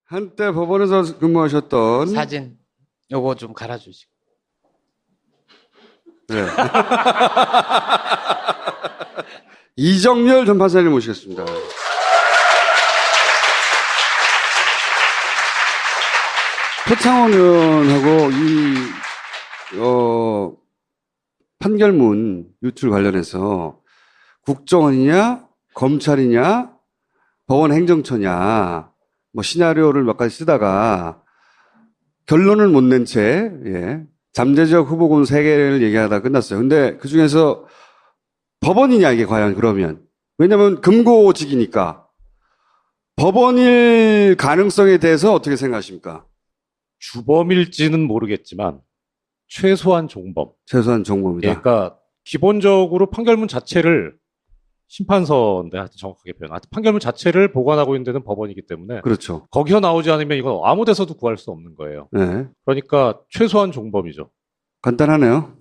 한때 법원에서 근무하셨던 사진 요거 좀 갈아주시고. 네. 이정열 전 판사님 모시겠습니다. 표창원 의원하고 판결문 유출 관련해서 국정원이냐, 검찰이냐, 법원 행정처냐, 뭐 시나리오를 몇 가지 쓰다가 결론을 못 낸 채, 잠재적 후보군 3개를 얘기하다 끝났어요. 근데 그 중에서 법원이냐, 이게 과연 그러면. 왜냐면 금고직이니까. 법원일 가능성에 대해서 어떻게 생각하십니까? 주범일지는 모르겠지만 최소한 종범. 최소한 정보입니다. 그러니까 기본적으로 판결문 자체를 심판서인데 하여튼 정확하게 표현. 하여튼 판결문 자체를 보관하고 있는 데는 법원이기 때문에 그렇죠. 거기서 나오지 않으면 이건 아무 데서도 구할 수 없는 거예요. 네. 그러니까 최소한 종범이죠. 간단하네요.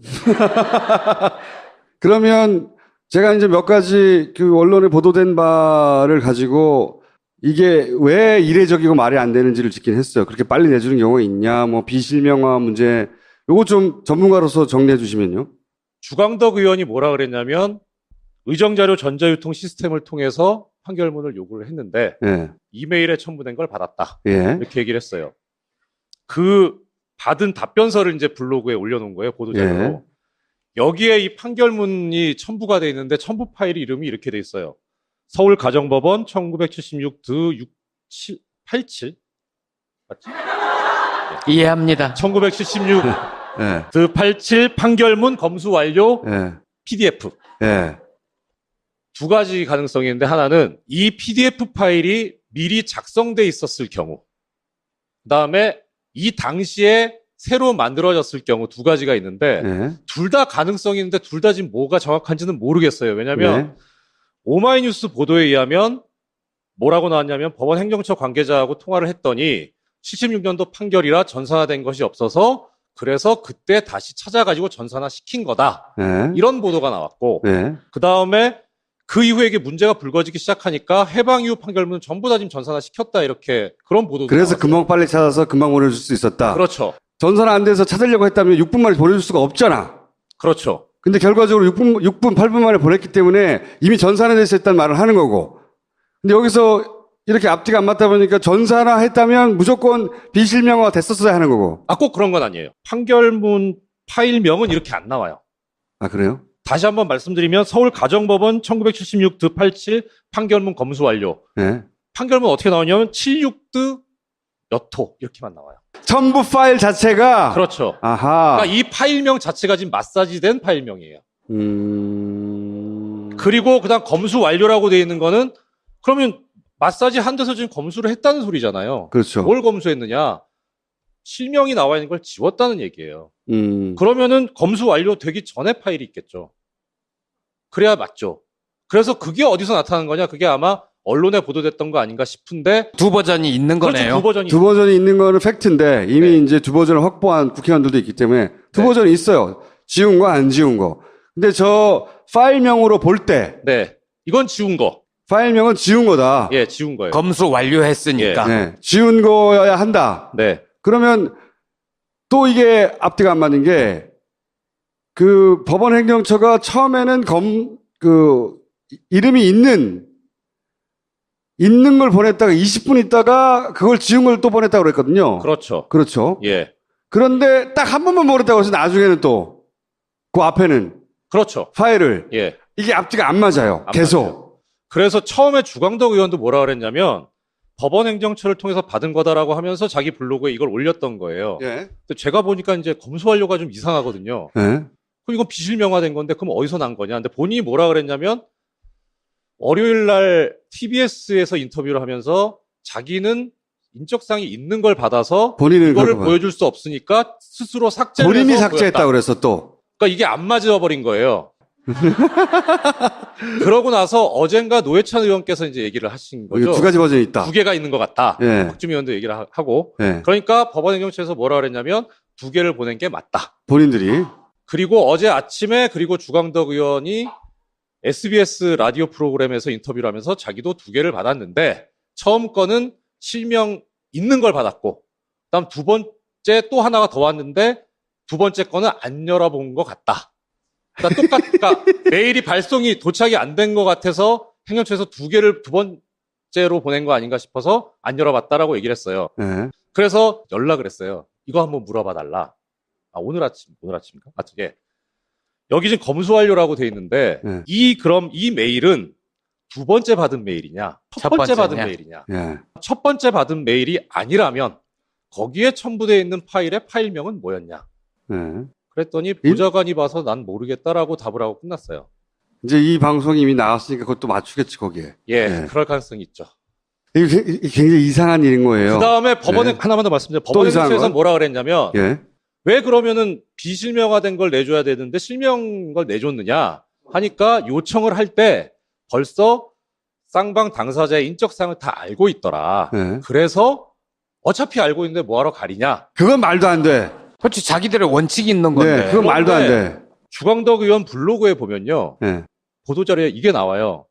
그러면 제가 이제 몇 가지 그 언론에 보도된 바를 가지고 이게 왜 이례적이고 말이 안 되는지를 짚긴 했어요. 그렇게 빨리 내주는 경우가 있냐, 뭐 비실명화 문제, 요거 좀 전문가로서 정리해 주시면요. 주광덕 의원이 뭐라 그랬냐면 의정자료 전자유통 시스템을 통해서 판결문을 요구를 했는데 예, 이메일에 첨부된 걸 받았다. 예, 이렇게 얘기를 했어요. 그 받은 답변서를 이제 블로그에 올려놓은 거예요. 보도자료로. 예. 여기에 이 판결문이 첨부가 돼 있는데 첨부 파일 이름이 이렇게 돼 있어요. 서울가정법원 1976 87 맞지? 이해합니다. 1976 예, 87 판결문 검수 완료 예, PDF. 예. 두 가지 가능성이 있는데 하나는 이 PDF 파일이 미리 작성돼 있었을 경우, 그다음에 이 당시에 새로 만들어졌을 경우 두 가지가 있는데 예. 둘 다 가능성이 있는데 둘 다 지금 뭐가 정확한지는 모르겠어요. 왜냐하면 네. 오마이뉴스 보도에 의하면 뭐라고 나왔냐면 법원 행정처 관계자하고 통화를 했더니 76년도 판결이라 전산화된 것이 없어서 그래서 그때 다시 찾아가지고 전산화 시킨 거다. 예. 이런 보도가 나왔고 예. 그 다음에 그 이후에 이게 문제가 불거지기 시작하니까 해방 이후 판결문은 전부 다 지금 전산화 시켰다 이렇게 그런 보도도 그래서 나왔어요. 금방 빨리 찾아서 금방 보내줄 수 있었다. 그렇죠. 전선 안 돼서 찾으려고 했다면 6분 만에 보내줄 수가 없잖아. 그렇죠. 근데 결과적으로 6분, 8분 만에 보냈기 때문에 이미 전산화돼 있었다는 말을 하는 거고. 근데 여기서 이렇게 앞뒤가 안 맞다 보니까 전산화 했다면 무조건 비실명화가 됐었어야 하는 거고. 꼭 그런 건 아니에요. 판결문 파일명은 이렇게 안 나와요. 아, 그래요? 다시 한번 말씀드리면 서울가정법원 1976 87 판결문 검수 완료. 예. 판결문 어떻게 나오냐면 76드 몇 호 이렇게만 나와요. 첨부 파일 자체가. 그렇죠. 아하. 그러니까 이 파일명 자체가 지금 마사지된 파일명이에요. 음. 그리고 그다음 검수 완료라고 돼 있는 거는 그러면 마사지 한 데서 지금 검수를 했다는 소리잖아요. 그렇죠. 뭘 검수했느냐? 실명이 나와 있는 걸 지웠다는 얘기예요. 음. 그러면은 검수 완료되기 전에 파일이 있겠죠. 그래야 맞죠. 그래서 그게 어디서 나타난 거냐? 그게 아마 언론에 보도됐던 거 아닌가 싶은데 두 버전이 있는 그렇죠. 거네요. 두 버전이 두 버전이 있는 거는 팩트인데 이미 네. 이제 두 버전을 확보한 국회의원들도 있기 때문에 두 네. 버전이 있어요. 지운 거, 안 지운 거. 근데 저 파일명으로 볼 때 네. 이건 지운 거. 파일명은 지운 거다. 예, 지운 거예요. 검수 완료했으니까. 네. 지운 거여야 한다. 네. 그러면 또 이게 앞뒤가 안 맞는 게 그 법원 행정처가 처음에는 이름이 있는 걸 보냈다가 20분 있다가 그걸 지운 걸 또 보냈다고 그랬거든요. 그렇죠. 그렇죠. 예. 그런데 딱 한 번만 보냈다고 해서 나중에는 또 그 앞에는 그렇죠. 파일을 예. 이게 앞뒤가 안 맞아요. 안 계속. 맞아요. 그래서 처음에 주광덕 의원도 뭐라 그랬냐면 법원 행정처를 통해서 받은 거다라고 하면서 자기 블로그에 이걸 올렸던 거예요. 예. 근데 제가 보니까 이제 검수 완료가 좀 이상하거든요. 예. 그럼 이건 비실명화된 건데 그럼 어디서 난 거냐? 근데 본인이 뭐라 그랬냐면 월요일 날 TBS에서 인터뷰를 하면서 자기는 인적사항이 있는 걸 받아서 본인은 이거를 그걸 보여줄 수 없으니까 스스로 삭제를 본인이 해서 삭제했다고 보였다. 그랬어 또. 그러니까 이게 안 맞아버린 거예요. 그러고 나서 어젠가 노회찬 의원께서 이제 얘기를 하신 이거 거죠. 두 가지 버전이 있다. 두 개가 있는 것 같다. 예. 박주미 의원도 얘기를 하고. 예. 그러니까 법원 행정처에서 뭐라 그랬냐면 두 개를 보낸 게 맞다. 본인들이. 그리고 어제 아침에 그리고 주광덕 의원이 SBS 라디오 프로그램에서 인터뷰를 하면서 자기도 두 개를 받았는데 처음 거는 실명이 있는 걸 받았고, 그다음 두 번째 또 하나가 더 왔는데 두 번째 거는 안 열어본 것 같다. 그러니까 메일이 발송이 도착이 안 된 것 같아서 행정처에서 두 개를 두 번째로 보낸 거 아닌가 싶어서 안 열어봤다라고 얘기를 했어요. 예. 그래서 연락을 했어요. 이거 한번 물어봐 달라. 오늘 아침인가? 하여튼 예. 여기 지금 검수 완료라고 돼 있는데 예. 그럼 이 메일은 두 번째 받은 메일이냐? 첫 번째 받은 메일이냐? 예. 첫 번째 받은 메일이 아니라면 거기에 첨부되어 있는 파일의 파일명은 뭐였냐? 예. 그랬더니 보좌관이 봐서 난 모르겠다라고 답을 하고 끝났어요. 이제 이 방송이 이미 나왔으니까 그것도 맞추겠지, 거기에. 예, 그럴 가능성이 있죠. 이게 굉장히 이상한 일인 거예요. 그 다음에 법원에 네. 하나만 더 말씀드려요. 또 법원 이상한 행정처에서 건? 뭐라 그랬냐면 예. 왜 그러면은 비실명화된 걸 내줘야 되는데 실명 걸 내줬느냐 하니까 요청을 할 때 벌써 쌍방 당사자의 인적사항을 다 알고 있더라. 예. 그래서 어차피 알고 있는데 뭐하러 가리냐. 그건 말도 안 돼. 그렇지, 자기들의 원칙이 있는 건데. 네, 그건 말도 안 돼. 주광덕 의원 블로그에 보면요. 예. 보도자료에 이게 나와요.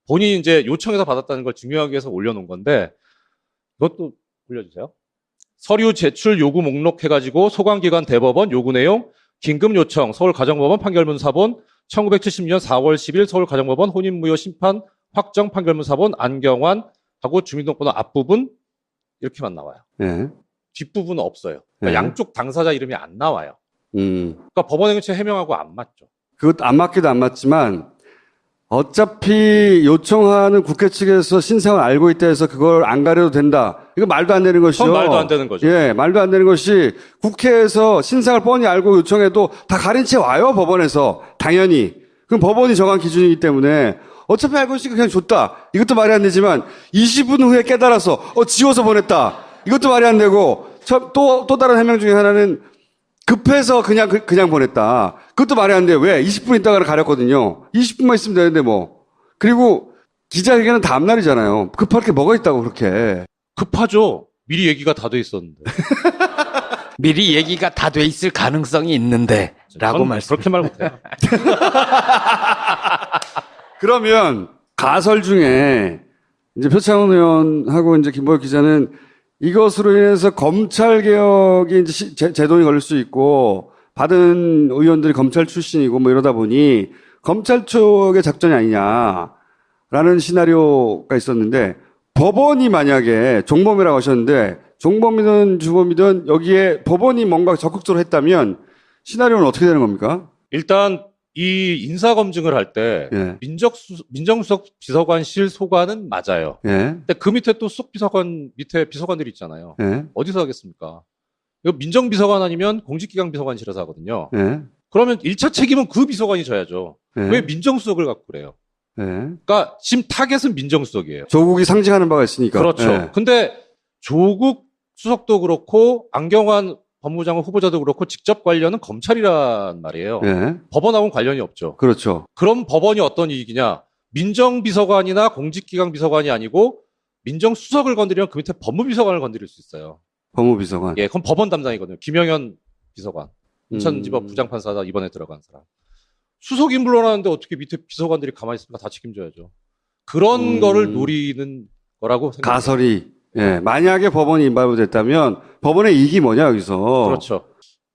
본인이 이제 요청해서 받았다는 걸 증명하기 위해서 올려놓은 건데 이것도 올려주세요. 서류 제출 요구 목록 해가지고 소관기관 대법원 요구 내용 긴급 요청 서울가정법원 판결문 사본 1970년 4월 10일 서울가정법원 혼인무효 심판 확정 판결문 사본 안경환 하고 주민등록번호 앞부분 이렇게만 나와요. 예. 뒷부분은 없어요. 그러니까 네. 양쪽 당사자 이름이 안 나와요. 그러니까 법원행정처 해명하고 안 맞죠. 그것 안 맞기도 안 맞지만 어차피 요청하는 국회 측에서 신상을 알고 있다 해서 그걸 안 가려도 된다. 이거 말도 안 되는 것이죠. 그건 말도 안 되는 거죠. 예, 말도 안 되는 것이 국회에서 신상을 뻔히 알고 요청해도 다 가린 채 와요, 법원에서. 당연히. 그럼 법원이 정한 기준이기 때문에 어차피 알고 있으니까 그냥 줬다. 이것도 말이 안 되지만 20분 후에 깨달아서 지워서 보냈다. 이것도 말이 안 되고 또 다른 해명 중에 하나는 급해서 그냥 보냈다. 그것도 말이 안 돼요. 왜? 20분 있다가 가렸거든요. 20분만 있으면 되는데 뭐. 그리고 기자회견은 다음날이잖아요. 급할 게 뭐가 있다고 그렇게. 급하죠. 미리 얘기가 다 돼 있었는데. 미리 얘기가 다 돼 있을 가능성이 있는데 라고 저는 말씀. 그렇게 말 못해요. 그러면 가설 중에 이제 표창원 의원하고 이제 김보혁 기자는 이것으로 인해서 검찰 개혁이 이제 제동이 걸릴 수 있고 받은 의원들이 검찰 출신이고 뭐 이러다 보니 검찰 쪽의 작전이 아니냐라는 시나리오가 있었는데 법원이 만약에 종범이라고 하셨는데 종범이든 주범이든 여기에 법원이 뭔가 적극적으로 했다면 시나리오는 어떻게 되는 겁니까? 일단 이 인사검증을 할 때 예. 민정수석 비서관실 소관은 맞아요. 예. 근데 그 밑에 또 수석 비서관 밑에 비서관들이 있잖아요. 예. 어디서 하겠습니까? 이거 민정비서관 아니면 공직기강 비서관실에서 하거든요. 예. 그러면 1차 책임은 그 비서관이 져야죠. 예. 왜 민정수석을 갖고 그래요? 예. 그러니까 지금 타겟은 민정수석이에요. 조국이 상징하는 바가 있으니까. 그렇죠. 예. 근데 조국 수석도 그렇고 안경환 법무장관 후보자도 그렇고 직접 관련은 검찰이란 말이에요. 예. 법원하고는 관련이 없죠. 그렇죠. 그럼 법원이 어떤 이익이냐? 민정비서관이나 공직기강 비서관이 아니고 민정수석을 건드리면 그 밑에 법무비서관을 건드릴 수 있어요. 법무비서관. 예, 그럼 법원 담당이거든요. 김영현 비서관. 인천지법 부장판사다 이번에 들어간 사람. 수석이 물러나는데 어떻게 밑에 비서관들이 가만히 있습니까? 다 책임져야죠. 그런 거를 노리는 거라고 생각합니다. 가설이. 예. 만약에 법원이 인발부됐다면 법원의 이익이 뭐냐 여기서. 그렇죠.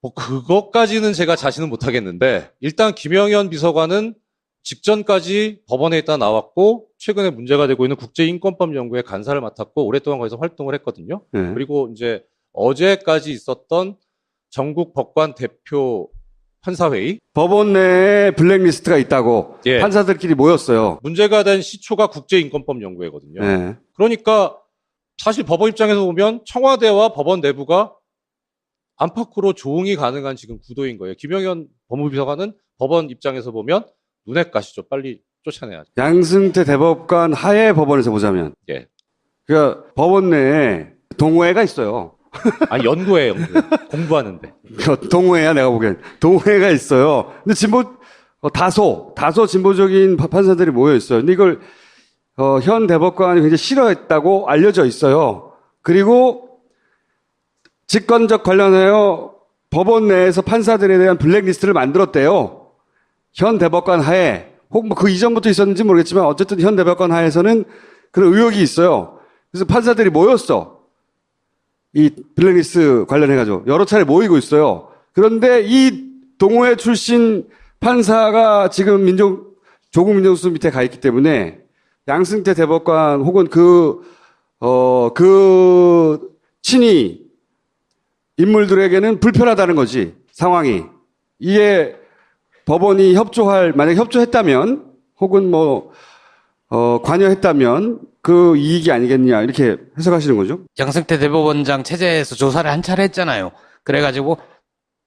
뭐 그것까지는 제가 자신은 못하겠는데 일단 김영현 비서관은 직전까지 법원에 있다 나왔고 최근에 문제가 되고 있는 국제인권법연구회 간사를 맡았고 오랫동안 거기서 활동을 했거든요. 예. 그리고 이제 어제까지 있었던 전국 법관 대표 판사회의 법원 내에 블랙리스트가 있다고 예. 판사들끼리 모였어요. 문제가 된 시초가 국제인권법연구회거든요. 예. 그러니까 사실 법원 입장에서 보면 청와대와 법원 내부가 안팎으로 조응이 가능한 지금 구도인 거예요. 김영현 법무비서관은 법원 입장에서 보면 눈에 가시죠. 빨리 쫓아내야죠. 양승태 대법관 하에 법원에서 보자면. 예. 그러니까 법원 내에 동호회가 있어요. 아니 연구회 공부하는데. 동호회야 내가 보기엔. 동호회가 있어요. 근데 다소 진보적인 판사들이 모여 있어요. 근데 이걸 현 대법관이 굉장히 싫어했다고 알려져 있어요. 그리고 직권적 관련하여 법원 내에서 판사들에 대한 블랙리스트를 만들었대요. 현 대법관 하에, 혹 뭐 그 이전부터 있었는지 모르겠지만 어쨌든 현 대법관 하에서는 그런 의혹이 있어요. 그래서 판사들이 모였어. 이 블랙리스트 관련해가지고 여러 차례 모이고 있어요. 그런데 이 동호회 출신 판사가 지금 조국 민정수석 밑에 가 있기 때문에 양승태 대법관 혹은 그 친위 인물들에게는 불편하다는 거지, 상황이. 이에 법원이 만약에 협조했다면, 혹은 관여했다면 그 이익이 아니겠냐, 이렇게 해석하시는 거죠? 양승태 대법원장 체제에서 조사를 한 차례 했잖아요. 그래가지고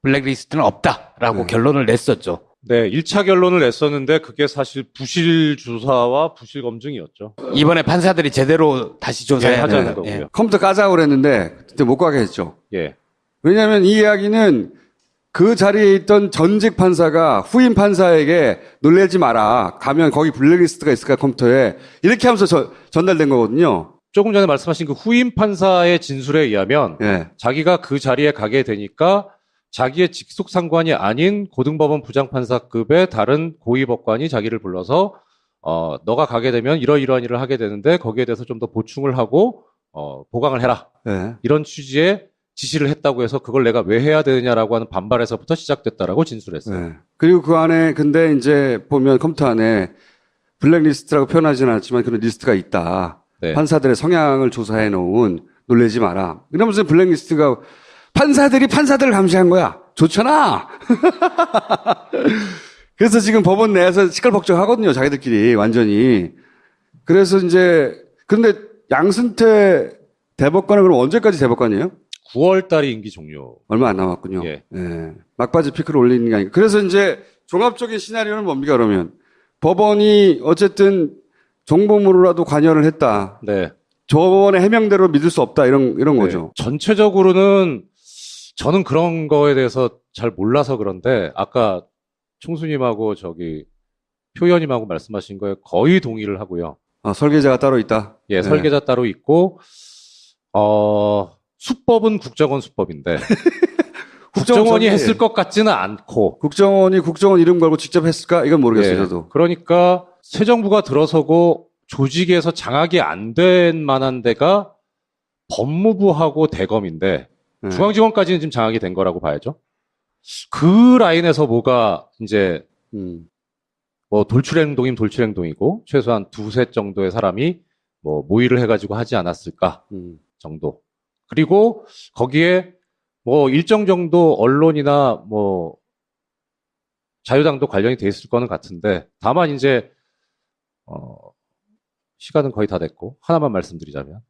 블랙리스트는 없다라고 네. 결론을 냈었죠. 네, 1차 결론을 냈었는데 그게 사실 부실 조사와 부실 검증이었죠. 이번에 판사들이 제대로 다시 조사해야 하자는 되는 거고요. 컴퓨터 까자고 그랬는데 그때 못 가게 했죠. 예. 왜냐하면 이 이야기는 그 자리에 있던 전직 판사가 후임 판사에게 놀래지 마라, 가면 거기 블랙리스트가 있을까 컴퓨터에, 이렇게 하면서 전달된 거거든요. 조금 전에 말씀하신 그 후임 판사의 진술에 의하면 예. 자기가 그 자리에 가게 되니까 자기의 직속 상관이 아닌 고등법원 부장판사급의 다른 고위법관이 자기를 불러서 너가 가게 되면 이러이러한 일을 하게 되는데 거기에 대해서 좀 더 보충을 하고 보강을 해라. 예. 이런 취지의 지시를 했다고 해서 그걸 내가 왜 해야 되느냐라고 하는 반발에서부터 시작됐다라고 진술했어요. 예. 그리고 그 안에 근데 이제 보면 컴퓨터 안에 블랙리스트라고 표현하지는 않았지만 그런 리스트가 있다. 네. 판사들의 성향을 조사해 놓은, 놀래지 마라. 이러면서 블랙리스트가 판사들이 판사들을 감시한 거야. 좋잖아. 그래서 지금 법원 내에서 시끌벅적하거든요. 자기들끼리 완전히. 그래서 이제 근데 양승태 대법관은 그럼 언제까지 대법관이에요? 9월 달이 임기 종료. 얼마 안 남았군요. 예. 예. 막바지 피크를 올리는 게 아니고. 그래서 이제 종합적인 시나리오는 뭡니까, 그러면? 법원이 어쨌든 정보물로라도 관여를 했다. 네. 저번에 해명대로 믿을 수 없다. 이런 거죠. 전체적으로는 저는 그런 거에 대해서 잘 몰라서 그런데 아까 총수님하고 표 의원님하고 말씀하신 거에 거의 동의를 하고요. 설계자가 따로 있다. 예, 설계자 따로 있고, 수법은 국정원 수법인데, 국정원이 했을 것 같지는 않고, 국정원이 국정원 이름 걸고 직접 했을까? 이건 모르겠어요, 예, 저도. 그러니까 새 정부가 들어서고 조직에서 장악이 안 된 만한 데가 법무부하고 대검인데, 예. 중앙지검까지는 지금 장악이 된 거라고 봐야죠. 그 라인에서 뭐가 이제 돌출행동이면 돌출행동이고 최소한 두세 정도의 사람이 모의를 해가지고 하지 않았을까 정도. 그리고 거기에 일정 정도 언론이나 자유당도 관련이 돼 있을 거는 같은데 다만 이제 시간은 거의 다 됐고 하나만 말씀드리자면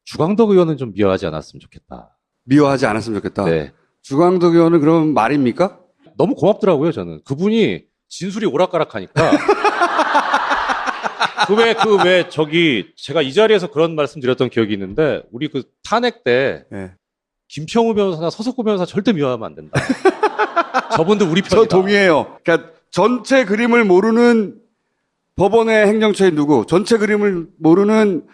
주광덕 의원은 좀 미워하지 않았으면 좋겠다. 미워하지 않았으면 좋겠다. 네. 주광덕 의원은 그럼 말입니까? 너무 고맙더라고요, 저는. 그분이 진술이 오락가락하니까. 제가 이 자리에서 그런 말씀 드렸던 기억이 있는데, 우리 그 탄핵 때, 예. 김평우 변호사나 서석구 변호사 절대 미워하면 안 된다. 저분들 우리 편이다. 저 동의해요. 그러니까 전체 그림을 모르는 법원의 행정처의 누구, 전체 그림을 모르는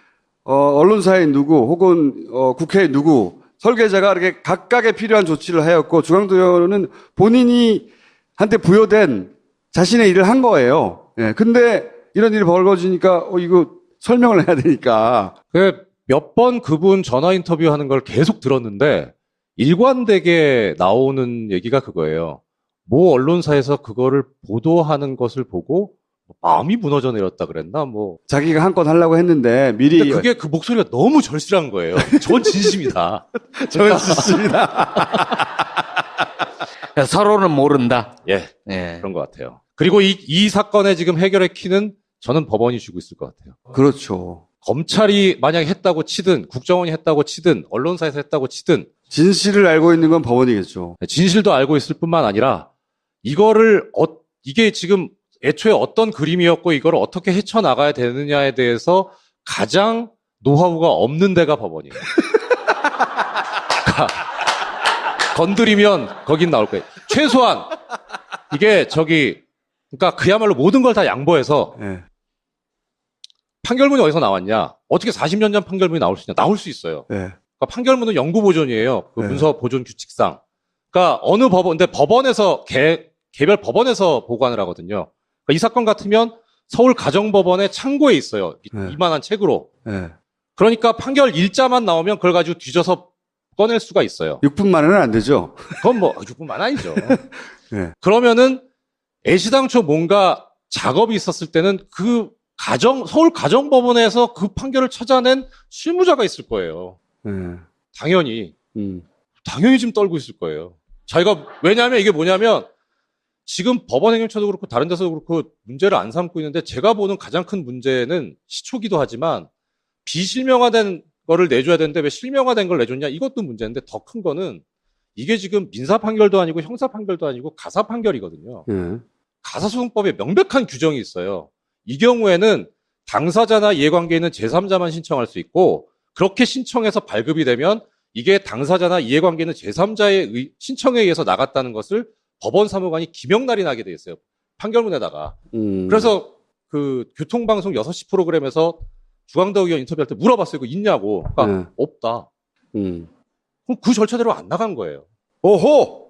언론사의 누구, 혹은 국회의 누구, 설계자가 이렇게 각각의 필요한 조치를 하였고, 주광덕 의원은 본인이 한테 부여된 자신의 일을 한 거예요. 예. 근데 이런 일이 벌어지니까 이거 설명을 해야 되니까. 몇 번 그분 전화 인터뷰 하는 걸 계속 들었는데 일관되게 나오는 얘기가 그거예요. 모 언론사에서 그거를 보도하는 것을 보고 마음이 무너져 내렸다 그랬나? 자기가 한 건 하려고 했는데 미리. 근데 그게 그 목소리가 너무 절실한 거예요. 전 진심이다. 저는 좋습니다. 서로는 모른다. 예. 예. 그런 것 같아요. 그리고 이 사건의 지금 해결의 키는 저는 법원이 쥐고 있을 것 같아요. 그렇죠. 검찰이 만약에 했다고 치든 국정원이 했다고 치든 언론사에서 했다고 치든 진실을 알고 있는 건 법원이겠죠. 진실도 알고 있을 뿐만 아니라 이게 지금 애초에 어떤 그림이었고 이걸 어떻게 헤쳐나가야 되느냐에 대해서 가장 노하우가 없는 데가 법원이에요. 그러니까 건드리면 거긴 나올 거예요. 최소한 이게 그러니까 그야말로 모든 걸 다 양보해서 예. 판결문이 어디서 나왔냐? 어떻게 40년 전 판결문이 나올 수 있냐? 나올 수 있어요. 예. 그러니까 판결문은 영구 보존이에요. 그 네. 문서 보존 규칙상. 그러니까 어느 법원, 근데 법원에서 개별 법원에서 보관을 하거든요. 그러니까 이 사건 같으면 서울 가정법원의 창고에 있어요. 네. 이만한 책으로. 예. 그러니까 판결 일자만 나오면 그걸 가지고 뒤져서 바꿔낼 수가 있어요. 6분 만에는 안 되죠. 그건 뭐 6분만 아니죠. 네. 그러면은 애시당초 뭔가 작업이 있었을 때는 그 서울 가정법원에서 그 판결을 찾아낸 실무자가 있을 거예요. 네. 당연히 음. 지금 떨고 있을 거예요. 자기가 왜냐하면 이게 뭐냐면 지금 법원 행정처도 그렇고 다른 데서도 그렇고 문제를 안 삼고 있는데 제가 보는 가장 큰 문제는 시초기도 하지만 비실명화된 거를 내줘야 되는데 왜 실명화된 걸 내줬냐 이것도 문제인데 더 큰 거는 이게 지금 민사 판결도 아니고 형사 판결도 아니고 가사 판결이거든요. 네. 가사소송법에 명백한 규정이 있어요. 이 경우에는 당사자나 이해관계에 있는 제3자만 신청할 수 있고 그렇게 신청해서 발급이 되면 이게 당사자나 이해관계 있는 제3자의 신청에 의해서 나갔다는 것을 법원 사무관이 기명날이 나게 돼 있어요. 판결문에다가. 그래서 그 교통방송 6시 프로그램에서 주광덕 의원 인터뷰할 때 물어봤어요. 이거 있냐고. 그러니까 네. 없다. 그럼 그 절차대로 안 나간 거예요. 오호!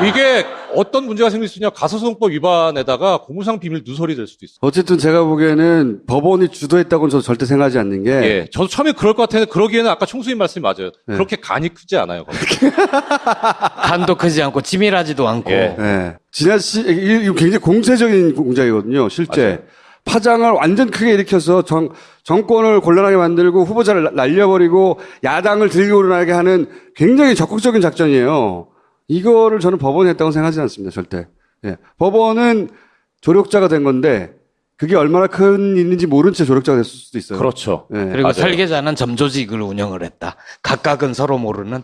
이게 어떤 문제가 생길 수 있냐. 가사소송법 위반에다가 공무상 비밀 누설이 될 수도 있어요. 어쨌든 제가 보기에는 법원이 주도했다고는 저도 절대 생각하지 않는 게 예. 저도 처음에 그럴 것 같았는데 그러기에는 아까 총수님 말씀이 맞아요. 네. 그렇게 간이 크지 않아요. 간도 크지 않고 치밀하지도 않고. 예. 네. 지나치 이거 굉장히 공세적인 공작이거든요. 실제 맞아요. 파장을 완전 크게 일으켜서 정권을 곤란하게 만들고 후보자를 날려버리고 야당을 들고 일어나게 하는 굉장히 적극적인 작전이에요. 이거를 저는 법원이 했다고 생각하지 않습니다. 절대. 예. 법원은 조력자가 된 건데 그게 얼마나 큰 일인지 모른 채 조력자가 됐을 수도 있어요. 그렇죠. 예. 그리고 맞아요. 설계자는 점조직을 운영을 했다. 각각은 서로 모르는.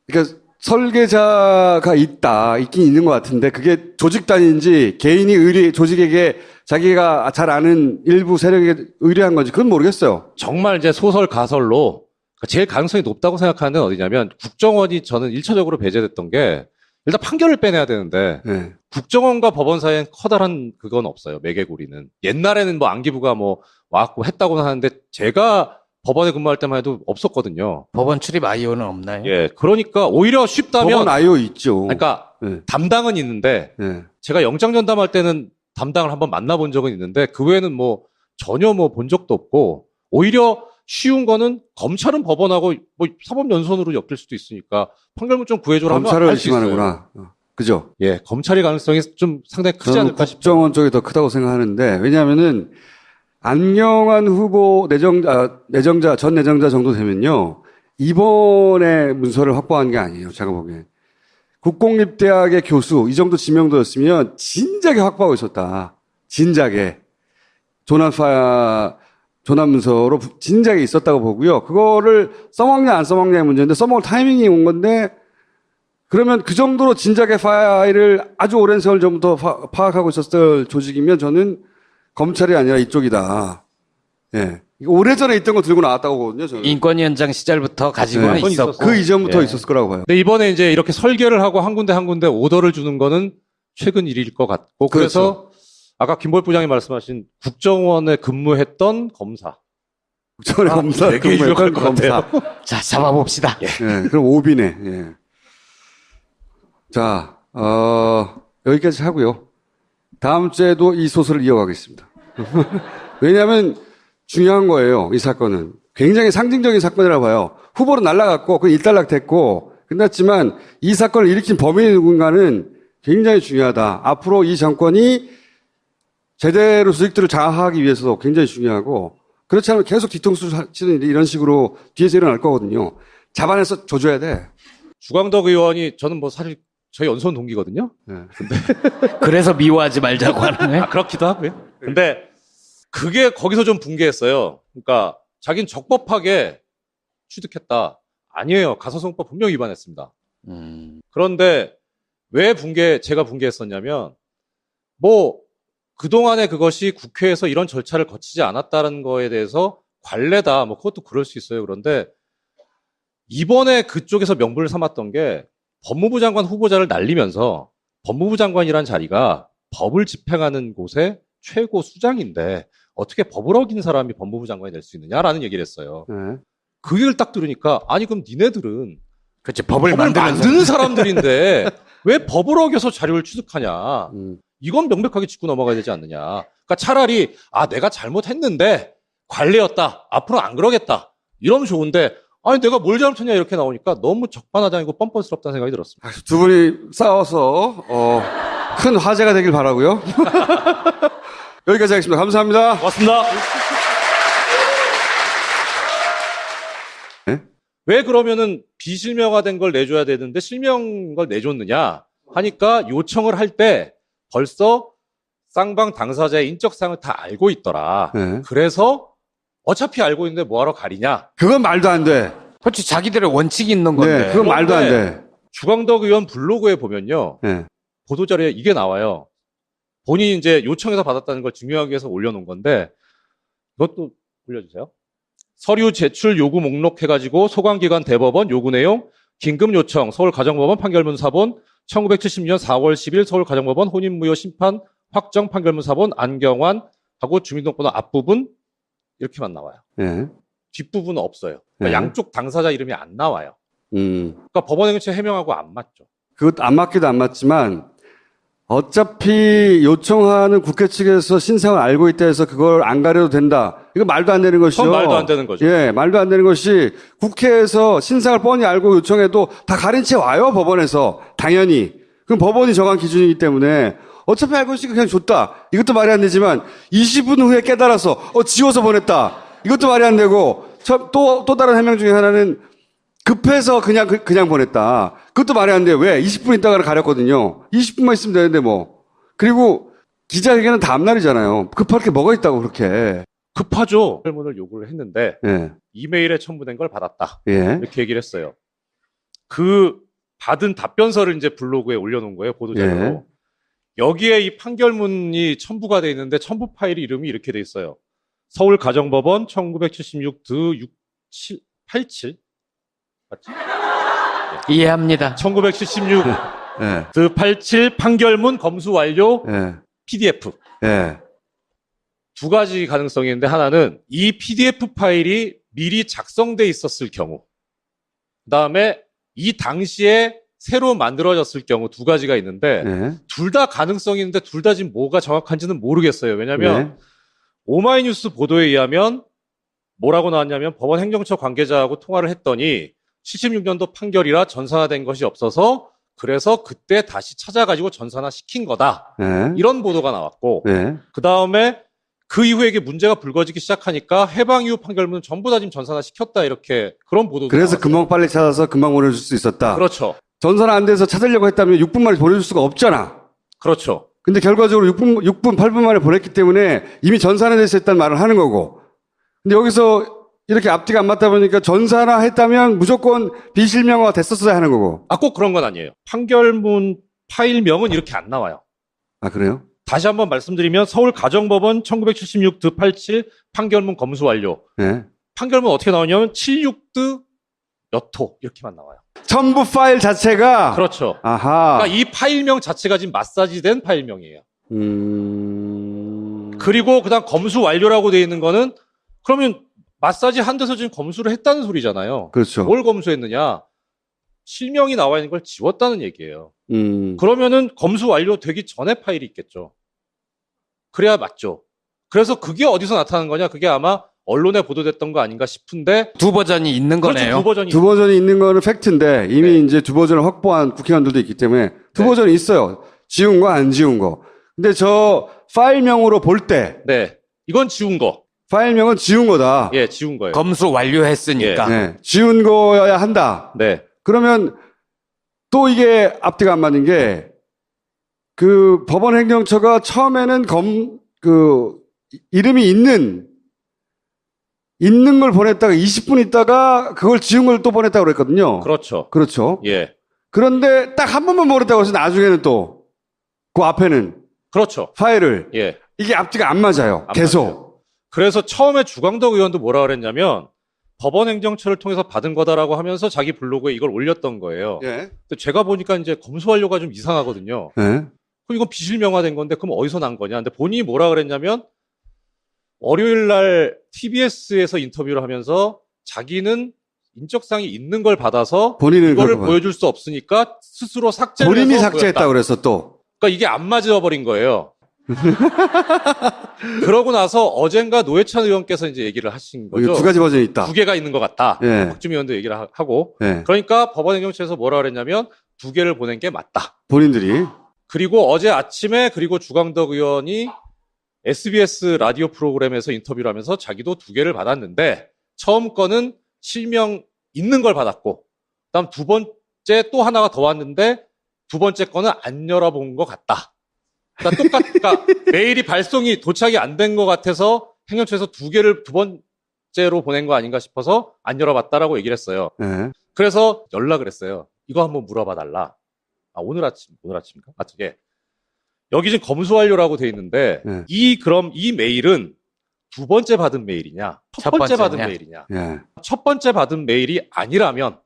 그러니까 설계자가 있긴 있는 것 같은데 그게 조직 단위인지 개인이 조직에게 자기가 잘 아는 일부 세력에게 의뢰한 건지 그건 모르겠어요. 정말 이제 소설 가설로 제일 가능성이 높다고 생각하는 데는 어디냐면 국정원이 저는 1차적으로 배제됐던 게 일단 판결을 빼내야 되는데 예. 국정원과 법원 사이엔 커다란 그건 없어요. 매개고리는. 옛날에는 뭐 안기부가 뭐 와갖고 했다고는 하는데 제가 법원에 근무할 때만 해도 없었거든요. 법원 출입 아이오는 없나요? 예. 그러니까 오히려 쉽다면 법원 IO 있죠. 그러니까 예. 담당은 있는데 예. 제가 영장 전담할 때는 담당을 한번 만나본 적은 있는데 그 외에는 뭐 전혀 뭐 본 적도 없고 오히려 쉬운 거는 검찰은 법원하고 뭐 사법연수원으로 엮일 수도 있으니까 판결문 좀 구해줘라 하면 검찰을 할 수 있어요. 의심하는구나. 그죠? 예, 검찰의 가능성이 좀 상당히 크지 저는 않을까 싶어요. 국정원 쪽이 더 크다고 생각하는데 왜냐하면은 안경환 후보 전 내정자 정도 되면요 이번에 문서를 확보한 게 아니에요. 제가 보기엔 국공립대학의 교수 이 정도 지명도였으면 진작에 확보하고 있었다. 진작에 조난 문서로 진작에 있었다고 보고요. 그거를 써먹냐 안 써먹냐의 문제인데 써먹을 타이밍이 온 건데 그러면 그 정도로 진작에 파일을 아주 오랜 세월 전부터 파악하고 있었을 조직이면 저는 검찰이 아니라 이쪽이다. 예. 이거 오래전에 있던 거 들고 나왔다고 보거든요, 저는. 인권위원장 시절부터 가지고는 네. 있었고. 그 이전부터 예. 있었을 거라고 봐요. 근데 이번에 이제 이렇게 설계를 하고 한 군데 오더를 주는 거는 최근 일일 것 같고 그래서 아까 김보엽 부장이 말씀하신 국정원에 근무했던 검사. 국정원의 검사. 되게 유력할 것 검사. 자, 잡아봅시다. 예. 그럼 오비네. 예. 자, 여기까지 하고요. 다음 주에도 이 소설을 이어가겠습니다. 왜냐하면 중요한 거예요. 이 사건은. 굉장히 상징적인 사건이라고 봐요. 후보로 날아갔고 그 일단락 됐고 끝났지만 이 사건을 일으킨 범인이 누군가는 굉장히 중요하다. 앞으로 이 정권이 제대로 수익들을 장악하기 위해서도 굉장히 중요하고 그렇지 않으면 계속 뒤통수 치는 일이 이런 식으로 뒤에서 일어날 거거든요. 잡아내서 줘줘야 돼. 주광덕 의원이 저는 뭐 사실 저희 연수원 동기거든요. 네. 그래서 미워하지 말자고 하는 거예요? 그렇기도 하고요. 근데 그게 거기서 좀 붕괴했어요. 그러니까 자기는 적법하게 취득했다. 아니에요. 가사소송법 분명히 위반했습니다. 그런데 왜 제가 붕괴했었냐면 뭐 그동안에 그것이 국회에서 이런 절차를 거치지 않았다는 거에 대해서 관례다. 뭐 그것도 그럴 수 있어요. 그런데 이번에 그쪽에서 명분을 삼았던 게 법무부 장관 후보자를 날리면서 법무부 장관이란 자리가 법을 집행하는 곳의 최고 수장인데 어떻게 법을 어긴 사람이 법무부 장관이 될 수 있느냐라는 얘기를 했어요. 네. 그 얘기를 딱 들으니까 아니 그럼 니네들은 그렇지. 법을 법을 만드는 만드는 사람들인데 왜 법을 어겨서 자료를 취득하냐. 이건 명백하게 짚고 넘어가야 되지 않느냐. 그러니까 차라리 내가 잘못했는데 관례였다. 앞으로 안 그러겠다. 이러면 좋은데 아니 내가 뭘 잘못했냐 이렇게 나오니까 너무 적반하장이고 뻔뻔스럽다는 생각이 들었습니다. 두 분이 싸워서 큰 화제가 되길 바라고요. 여기까지 하겠습니다. 감사합니다. 고맙습니다. 네? 왜 그러면은 비실명화된 걸 내줘야 되는데 실명 걸 내줬느냐 하니까 요청을 할 때 벌써 쌍방 당사자의 인적사항을 다 알고 있더라. 네. 그래서 어차피 알고 있는데 뭐하러 가리냐. 그건 말도 안 돼. 그렇지, 자기들의 원칙이 있는 건데. 네, 그건 말도 안 돼. 주광덕 의원 블로그에 보면요. 네. 보도자료에 이게 나와요. 본인이 이제 요청해서 받았다는 걸 증명하기 위해서 올려놓은 건데, 이것도 올려주세요. 서류 제출 요구 목록 해가지고 소관기관 대법원 요구 내용, 긴급 요청, 서울가정법원 판결문 사본, 1970년 4월 10일 서울가정법원 혼인무효 심판 확정 판결문 사본 안경환 하고 주민등록번호 앞부분 이렇게만 나와요. 네. 뒷부분은 없어요. 그러니까 네. 양쪽 당사자 이름이 안 나와요. 음. 그러니까 법원행위처 해명하고 안 맞죠. 그것 안 맞기도 안 맞지만 어차피 요청하는 국회 측에서 신상을 알고 있다 해서 그걸 안 가려도 된다. 이거 말도 안 되는 것이죠. 그건 말도 안 되는 거죠. 예, 말도 안 되는 것이 국회에서 신상을 뻔히 알고 요청해도 다 가린 채 와요, 법원에서. 당연히. 그럼 법원이 정한 기준이기 때문에 어차피 알고 있으니까 그냥 줬다. 이것도 말이 안 되지만 20분 후에 깨달아서 지워서 보냈다. 이것도 말이 안 되고 또 다른 해명 중에 하나는 급해서 그냥 보냈다. 그것도 말이 안 돼요. 왜? 20분 있다가 가렸거든요. 20분만 있으면 되는데 뭐. 그리고 기자회견은 다음날이잖아요. 급할 게 뭐가 있다고 그렇게. 급하죠. 설문을 요구를 했는데 예. 이메일에 첨부된 걸 받았다. 예. 이렇게 얘기를 했어요. 그 받은 답변서를 이제 블로그에 올려놓은 거예요. 보도자료로. 예. 여기에 이 판결문이 첨부가 돼 있는데 첨부 파일 이름이 이렇게 돼 있어요. 서울가정법원 1976-87 맞지? 이해합니다. 1976 예. 87 판결문 검수 완료 예. PDF. 예. 두 가지 가능성이 있는데 하나는 이 PDF 파일이 미리 작성돼 있었을 경우, 그다음에 이 당시에 새로 만들어졌을 경우 두 가지가 있는데 예. 둘 다 가능성이 있는데 둘 다 지금 뭐가 정확한지는 모르겠어요. 왜냐하면 네. 오마이뉴스 보도에 의하면 뭐라고 나왔냐면 법원 행정처 관계자하고 통화를 했더니 76년도 판결이라 전산화된 것이 없어서 그래서 그때 다시 찾아가지고 전산화 시킨 거다. 예. 이런 보도가 나왔고 예. 그 다음에 그 이후에 이게 문제가 불거지기 시작하니까 해방 이후 판결문은 전부 다 지금 전산화 시켰다 이렇게 그런 보도도 그래서 나왔어요. 금방 빨리 찾아서 금방 보내줄 수 있었다. 그렇죠. 전산화 안 돼서 찾으려고 했다면 6분 만에 보내줄 수가 없잖아. 그렇죠. 근데 결과적으로 6분, 8분 만에 보냈기 때문에 이미 전산화 돼서 했다는 말을 하는 거고. 근데 여기서 이렇게 앞뒤가 안 맞다 보니까 전산화 했다면 무조건 비실명화가 됐었어야 하는 거고. 꼭 그런 건 아니에요. 판결문 파일명은 이렇게 안 나와요. 아, 그래요? 다시 한번 말씀드리면 서울가정법원 1976-87 판결문 검수 완료. 예. 판결문 어떻게 나오냐면 76드 몇 호 이렇게만 나와요. 첨부 파일 자체가. 그렇죠. 아하. 그러니까 이 파일명 자체가 지금 마사지된 파일명이에요. 그리고 그다음 검수 완료라고 돼 있는 거는 그러면 마사지 한 데서 지금 검수를 했다는 소리잖아요. 그렇죠. 뭘 검수했느냐? 실명이 나와 있는 걸 지웠다는 얘기예요. 음. 그러면은 검수 완료되기 전에 파일이 있겠죠. 그래야 맞죠. 그래서 그게 어디서 나타나는 거냐? 그게 아마 언론에 보도됐던 거 아닌가 싶은데 두 버전이 있는 그렇죠. 거네요. 두 버전이 두 버전이 있는 거는 팩트인데 이미 네. 이제 두 버전을 확보한 국회의원들도 있기 때문에 두 네. 버전이 있어요. 지운 거, 안 지운 거. 근데 저 파일명으로 볼 때 네. 이건 지운 거. 파일명은 지운 거다. 예, 지운 거예요. 검수 완료했으니까. 네. 지운 거여야 한다. 네. 그러면 또 이게 앞뒤가 안 맞는 게 그 법원 행정처가 처음에는 이름이 있는 걸 보냈다가 20분 있다가 그걸 지운 걸 또 보냈다고 그랬거든요. 그렇죠. 그렇죠. 예. 그런데 딱 한 번만 보냈다고 해서 나중에는 또 그 앞에는 그렇죠. 파일을 예. 이게 앞뒤가 안 맞아요. 안 계속. 맞아요. 그래서 처음에 주광덕 의원도 뭐라 그랬냐면 법원 행정처를 통해서 받은 거다라고 하면서 자기 블로그에 이걸 올렸던 거예요. 예. 근데 제가 보니까 이제 검수 완료가 좀 이상하거든요. 예. 그럼 이건 비실명화된 건데 그럼 어디서 난 거냐? 근데 본인이 뭐라 그랬냐면 월요일 날 TBS에서 인터뷰를 하면서 자기는 인적사항이 있는 걸 받아서 본인은 이거를 그걸 보여줄 수 없으니까 스스로 삭제를 본인이 해서 삭제했다고 보였다. 그래서 또. 그러니까 이게 안 맞아 버린 거예요. 그러고 나서 어젠가 노회찬 의원께서 이제 얘기를 하신 이게 거죠. 두 가지 버전이 있다. 두 개가 있는 것 같다. 예. 박주민 의원도 얘기를 하고. 예. 그러니까 법원행정처에서 뭐라 그랬냐면 두 개를 보낸 게 맞다. 본인들이. 그리고 어제 아침에 그리고 주광덕 의원이 SBS 라디오 프로그램에서 인터뷰를 하면서 자기도 두 개를 받았는데 처음 거는 실명 있는 걸 받았고 그다음 두 번째 또 하나가 더 왔는데 두 번째 거는 안 열어본 것 같다. 그러니까 그러니까 메일이 발송이 도착이 안 된 것 같아서 행정처에서 두 개를 두 번째로 보낸 거 아닌가 싶어서 안 열어봤다라고 얘기를 했어요. 예. 그래서 연락을 했어요. 이거 한번 물어봐 달라. 아, 오늘 아침인가? 예. 여기 지금 검수 완료라고 돼 있는데, 네. 그럼 이 메일은 두 번째 받은 메일이냐? 첫 번째 받은 번째냐? 메일이냐? 예. 첫 번째 받은 메일이 아니라면,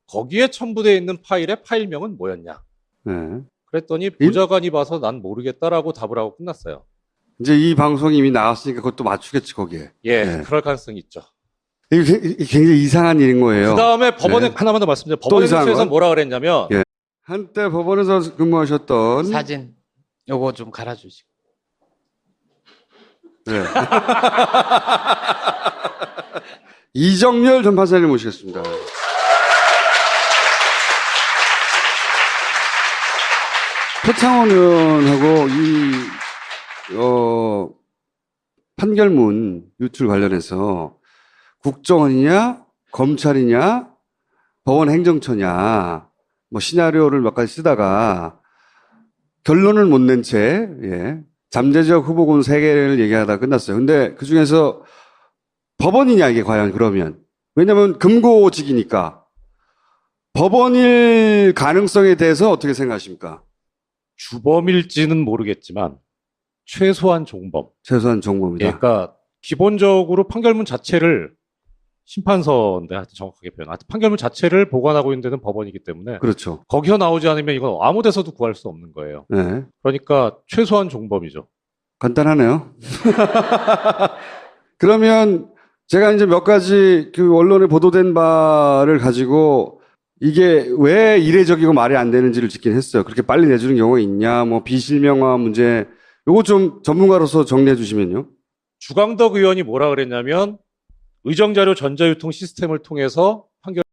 거기에 첨부되어 있는 파일의 파일명은 뭐였냐? 예. 그랬더니 보좌관이 봐서 난 모르겠다라고 답을 하고 끝났어요. 이제 이 방송이 이미 나왔으니까 그것도 맞추겠지, 거기에. 예, 네. 그럴 가능성이 있죠. 이게 굉장히 이상한 일인 거예요. 그 다음에 법원에, 네. 하나만 더 말씀드려요. 또 이상한 법원에서 건? 뭐라 그랬냐면, 예. 한때 법원에서 근무하셨던. 사진 요거 좀 갈아주시고. 네. 이정렬 전 판사님 모시겠습니다. 표창원 의원하고 판결문 유출 관련해서 국정원이냐, 검찰이냐, 법원 행정처냐, 뭐 시나리오를 몇 가지 쓰다가 결론을 못 낸 채, 예, 잠재적 후보군 3개를 얘기하다 끝났어요. 근데 그 중에서 법원이냐, 이게 과연 그러면. 왜냐면 금고직이니까. 법원일 가능성에 대해서 어떻게 생각하십니까? 주범일지는 모르겠지만, 최소한 종범. 최소한 정보입니다. 예, 그러니까 기본적으로 판결문 자체를 심판서인데 하여튼 정확하게 표현. 하여튼 판결문 자체를 보관하고 있는 데는 법원이기 때문에 그렇죠. 거기서 나오지 않으면 이건 아무 데서도 구할 수 없는 거예요. 네. 그러니까 최소한 종범이죠. 간단하네요. 그러면 제가 이제 몇 가지 그 언론에 보도된 바를 가지고 이게 왜 이례적이고 말이 안 되는지를 짚긴 했어요. 그렇게 빨리 내주는 경우가 있냐, 뭐 비실명화 문제, 요거 좀 전문가로서 정리해 주시면요. 주광덕 의원이 뭐라 그랬냐면 의정자료 전자유통 시스템을 통해서 판결